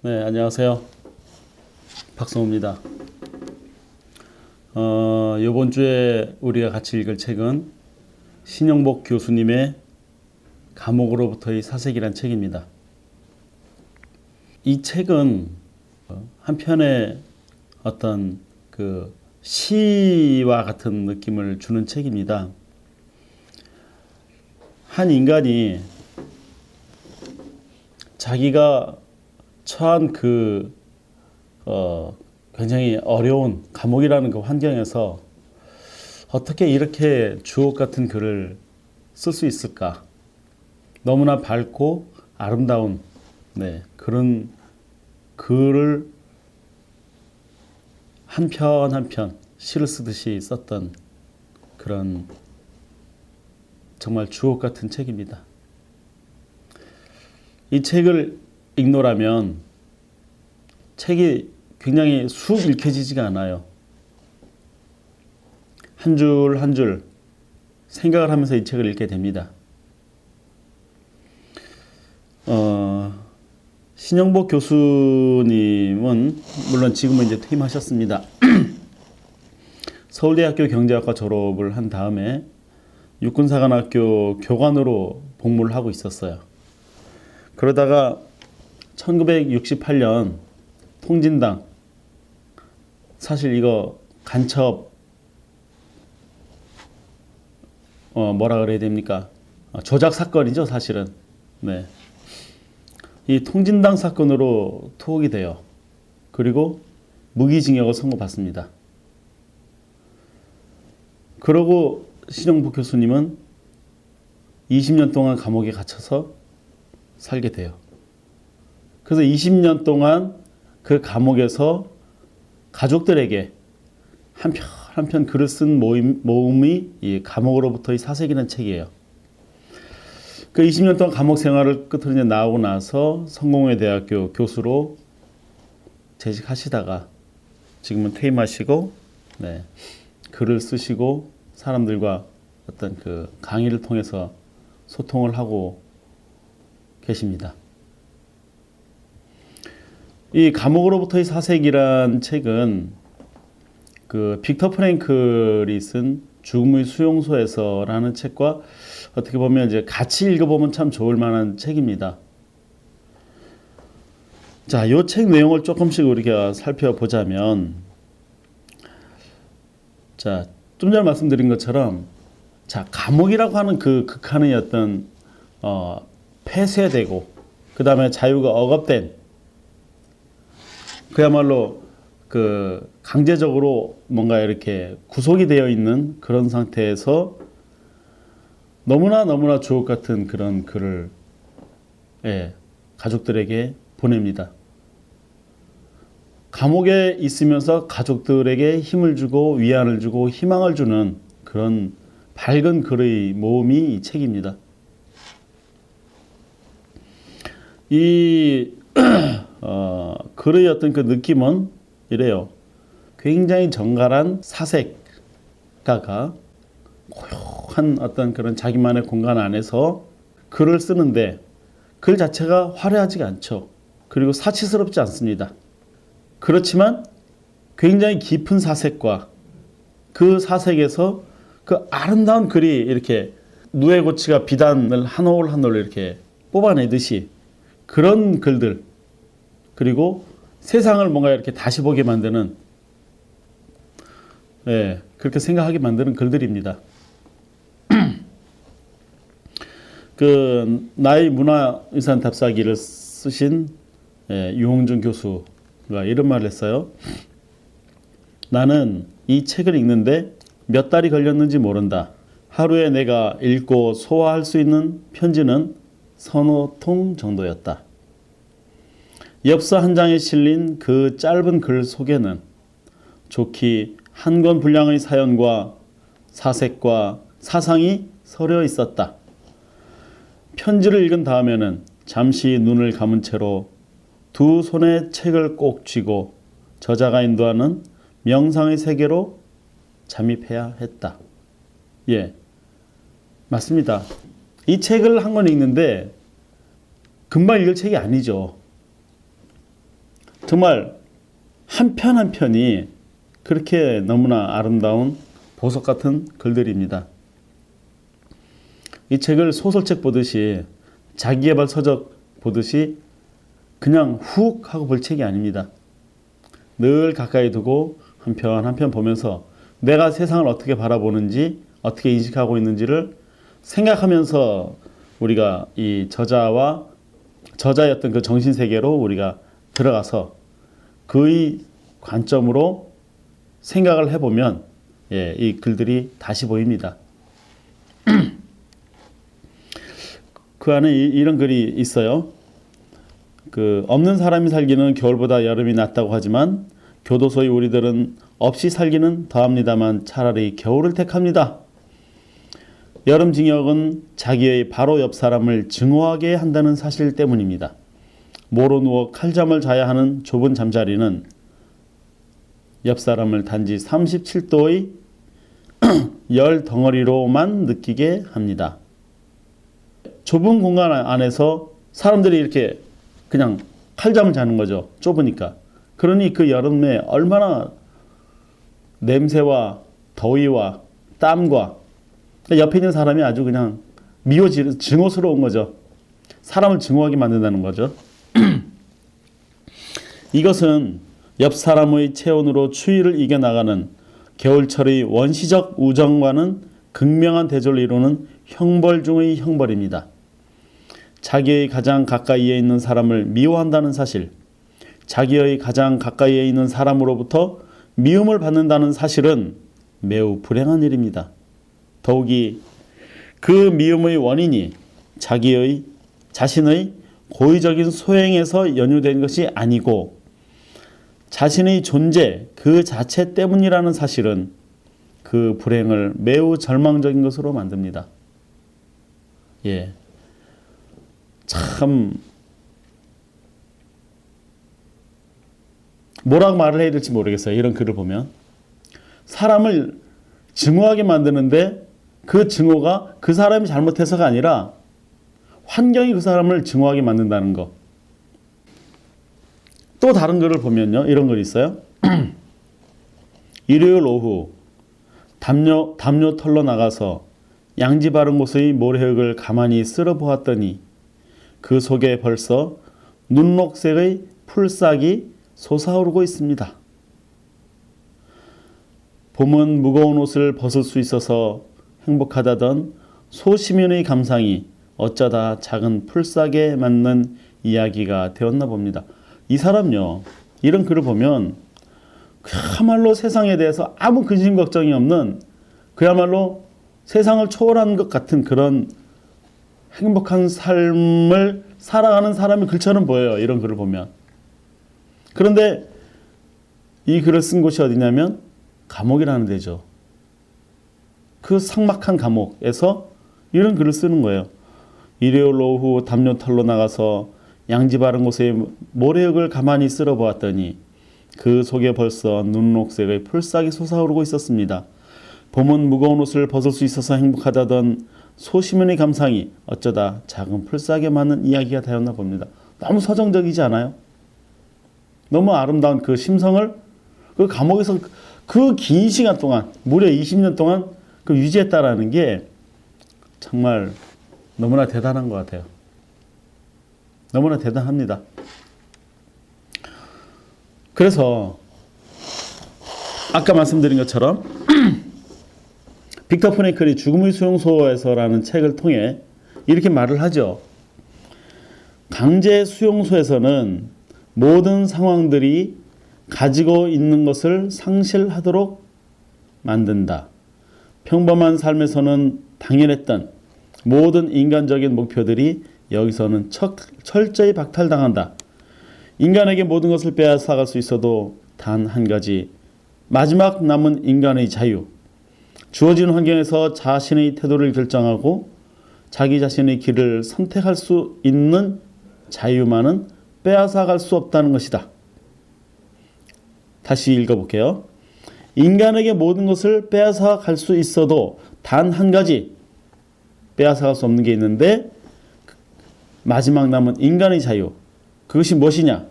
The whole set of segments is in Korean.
네, 안녕하세요. 박성호입니다. 이번 주에 우리가 같이 읽을 책은 신영복 교수님의 감옥으로부터의 사색이란 책입니다. 이 책은 한편의 어떤 그 시와 같은 느낌을 주는 책입니다. 한 인간이 자기가 처한 굉장히 어려운 감옥이라는 그 환경에서 어떻게 이렇게 주옥 같은 글을 쓸 수 있을까? 너무나 밝고 아름다운 그런 글을 한 편 한 편 시를 쓰듯이 썼던 그런 정말 주옥 같은 책입니다. 이 책을 읽노라면 책이 굉장히 쑥 읽혀지지가 않아요. 한 줄 한 줄 생각을 하면서 이 책을 읽게 됩니다. 신영복 교수님은 물론 지금은 이제 퇴임하셨습니다. 서울대학교 경제학과 졸업을 한 다음에 육군사관학교 교관으로 복무를 하고 있었어요. 그러다가 1968년 통진당, 사실 이거 간첩 뭐라 그래야 됩니까? 조작 사건이죠, 사실은. 네. 이 통진당 사건으로 투옥이 돼요. 그리고 무기징역을 선고받습니다. 그러고 신영복 교수님은 20년 동안 감옥에 갇혀서 살게 돼요. 그래서 20년 동안 그 감옥에서 가족들에게 한 편 한 편 글을 쓴 모음이 이 감옥으로부터의 사색이라는 책이에요. 그 20년 동안 감옥 생활을 끝으로 이제 나오고 나서 성공회대학교 교수로 재직하시다가 지금은 퇴임하시고 글을 쓰시고 사람들과 어떤 그 강의를 통해서 소통을 하고 계십니다. 이 감옥으로부터의 사색이란 책은 그 빅터 프랭클이 쓴 죽음의 수용소에서라는 책과 어떻게 보면 이제 같이 읽어보면 참 좋을 만한 책입니다. 자, 이 책 내용을 조금씩 우리가 살펴보자면, 자, 좀 전에 말씀드린 것처럼, 자, 감옥이라고 하는 그 극한의 어떤 폐쇄되고, 그 다음에 자유가 억압된, 그야말로 그 강제적으로 뭔가 이렇게 구속이 되어 있는 그런 상태에서 너무나 주옥 같은 그런 글을 가족들에게 보냅니다. 감옥에 있으면서 가족들에게 힘을 주고 위안을 주고 희망을 주는 그런 밝은 글의 모음이 이 책입니다. 이 글의 어떤 그 느낌은 이래요. 굉장히 정갈한 사색가가 고요한 어떤 그런 자기만의 공간 안에서 글을 쓰는데 글 자체가 화려하지가 않죠. 그리고 사치스럽지 않습니다. 그렇지만 굉장히 깊은 사색과 그 사색에서 그 아름다운 글이 이렇게 누에고치가 비단을 한 올 한 올 이렇게 뽑아내듯이 그런 글들, 그리고 세상을 뭔가 이렇게 다시 보게 만드는, 그렇게 생각하게 만드는 글들입니다. 그 나의 문화유산 답사기를 쓰신 유홍준 교수가 이런 말을 했어요. 나는 이 책을 읽는데 몇 달이 걸렸는지 모른다. 하루에 내가 읽고 소화할 수 있는 편지는 서너 통 정도였다. 엽서 한 장에 실린 그 짧은 글 속에는 좋기 한 권 분량의 사연과 사색과 사상이 서려 있었다. 편지를 읽은 다음에는 잠시 눈을 감은 채로 두 손에 책을 꼭 쥐고 저자가 인도하는 명상의 세계로 잠입해야 했다. 맞습니다. 이 책을 한 권 읽는데 금방 읽을 책이 아니죠. 정말 한 편 한 편이 그렇게 너무나 아름다운 보석 같은 글들입니다. 이 책을 소설책 보듯이 자기계발 서적 보듯이 그냥 훅 하고 볼 책이 아닙니다. 늘 가까이 두고 한 편 한 편 보면서 내가 세상을 어떻게 바라보는지 어떻게 인식하고 있는지를 생각하면서 우리가 이 저자의 어떤 그 정신세계로 우리가 들어가서 그의 관점으로 생각을 해보면 이 글들이 다시 보입니다. 그 안에 이런 글이 있어요. 없는 사람이 살기는 겨울보다 여름이 낫다고 하지만 교도소의 우리들은 없이 살기는 더합니다만 차라리 겨울을 택합니다. 여름징역은 자기의 바로 옆 사람을 증오하게 한다는 사실 때문입니다. 모로 누워 칼잠을 자야 하는 좁은 잠자리는 옆 사람을 단지 37도의 열 덩어리로만 느끼게 합니다. 좁은 공간 안에서 사람들이 이렇게 그냥 칼잠을 자는 거죠. 좁으니까. 그러니 그 여름에 얼마나 냄새와 더위와 땀과 옆에 있는 사람이 아주 그냥 증오스러운 거죠. 사람을 증오하게 만든다는 거죠. 이것은 옆 사람의 체온으로 추위를 이겨나가는 겨울철의 원시적 우정과는 극명한 대조를 이루는 형벌 중의 형벌입니다. 자기의 가장 가까이에 있는 사람을 미워한다는 사실, 자기의 가장 가까이에 있는 사람으로부터 미움을 받는다는 사실은 매우 불행한 일입니다. 더욱이 그 미움의 원인이 자신의 고의적인 소행에서 연유된 것이 아니고 자신의 존재 그 자체 때문이라는 사실은 그 불행을 매우 절망적인 것으로 만듭니다. 참 뭐라고 말을 해야 될지 모르겠어요. 이런 글을 보면 사람을 증오하게 만드는데 그 증오가 그 사람이 잘못해서가 아니라 환경이 그 사람을 증오하게 만든다는 거. 또 다른 글을 보면요. 이런 글이 있어요. 일요일 오후 담요 털러 나가서 양지 바른 곳의 모래흙을 가만히 쓸어 보았더니 그 속에 벌써 눈녹색의 풀싹이 솟아오르고 있습니다. 봄은 무거운 옷을 벗을 수 있어서 행복하다던 소시민의 감상이 어쩌다 작은 풀싹에 맞는 이야기가 되었나 봅니다. 이 사람요, 이런 글을 보면 그야말로 세상에 대해서 아무 근심 걱정이 없는 그야말로 세상을 초월한 것 같은 그런 행복한 삶을 살아가는 사람의 글처럼 보여요. 이런 글을 보면. 그런데 이 글을 쓴 곳이 어디냐면 감옥이라는 데죠. 그 삭막한 감옥에서 이런 글을 쓰는 거예요. 일요일 오후 담요 털러 나가서 양지 바른 곳에 모래흙을 가만히 쓸어 보았더니 그 속에 벌써 눈녹색의 풀싹이 솟아오르고 있었습니다. 봄은 무거운 옷을 벗을 수 있어서 행복하다던 소시민의 감상이 어쩌다 작은 풀싹에 맞는 이야기가 되었나 봅니다. 너무 서정적이지 않아요? 너무 아름다운 그 심성을 그 감옥에서 그 긴 시간 동안 무려 20년 동안 그 유지했다라는 게 정말 너무나 대단한 것 같아요. 너무나 대단합니다. 그래서 아까 말씀드린 것처럼 빅터 프랭클이 죽음의 수용소에서라는 책을 통해 이렇게 말을 하죠. 강제 수용소에서는 모든 상황들이 가지고 있는 것을 상실하도록 만든다. 평범한 삶에서는 당연했던 모든 인간적인 목표들이 여기서는 철저히 박탈당한다. 인간에게 모든 것을 빼앗아갈 수 있어도 단 한 가지, 마지막 남은 인간의 자유. 주어진 환경에서 자신의 태도를 결정하고 자기 자신의 길을 선택할 수 있는 자유만은 빼앗아갈 수 없다는 것이다. 다시 읽어볼게요. 인간에게 모든 것을 빼앗아갈 수 있어도 단 한 가지 빼앗아갈 수 없는 게 있는데 마지막 남은 인간의 자유. 그것이 무엇이냐?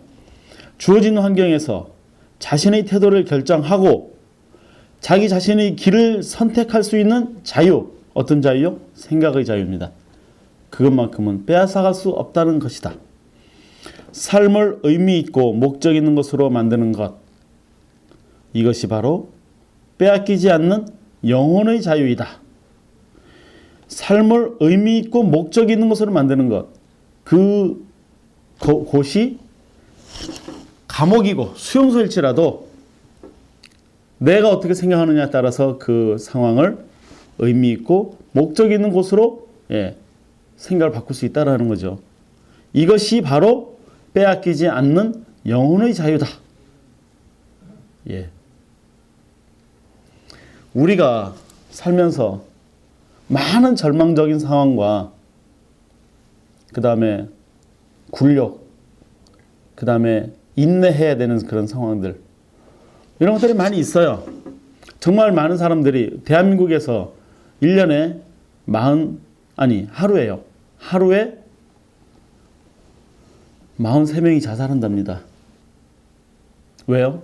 주어진 환경에서 자신의 태도를 결정하고 자기 자신의 길을 선택할 수 있는 자유. 어떤 자유요? 생각의 자유입니다. 그것만큼은 빼앗아갈 수 없다는 것이다. 삶을 의미 있고 목적 있는 것으로 만드는 것. 이것이 바로 빼앗기지 않는 영혼의 자유이다. 삶을 의미 있고 목적 있는 것으로 만드는 것. 곳이 감옥이고 수용소일지라도 내가 어떻게 생각하느냐에 따라서 그 상황을 의미 있고 목적 있는 곳으로 생각을 바꿀 수 있다는 거죠. 이것이 바로 빼앗기지 않는 영혼의 자유다. 우리가 살면서 많은 절망적인 상황과 그 다음에 굴욕, 그 다음에 인내해야 되는 그런 상황들, 이런 것들이 많이 있어요. 정말 많은 사람들이 대한민국에서 1년에 하루에 43명이 자살한답니다. 왜요?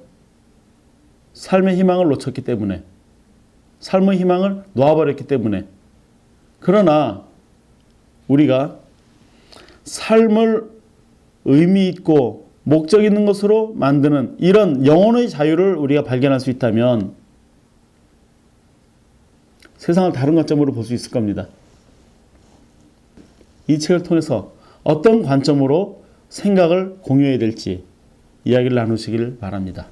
삶의 희망을 놓쳤기 때문에, 삶의 희망을 놓아버렸기 때문에. 그러나 우리가 삶을 의미 있고 목적 있는 것으로 만드는 이런 영혼의 자유를 우리가 발견할 수 있다면 세상을 다른 관점으로 볼 수 있을 겁니다. 이 책을 통해서 어떤 관점으로 생각을 공유해야 될지 이야기를 나누시길 바랍니다.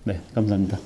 네, 감사합니다.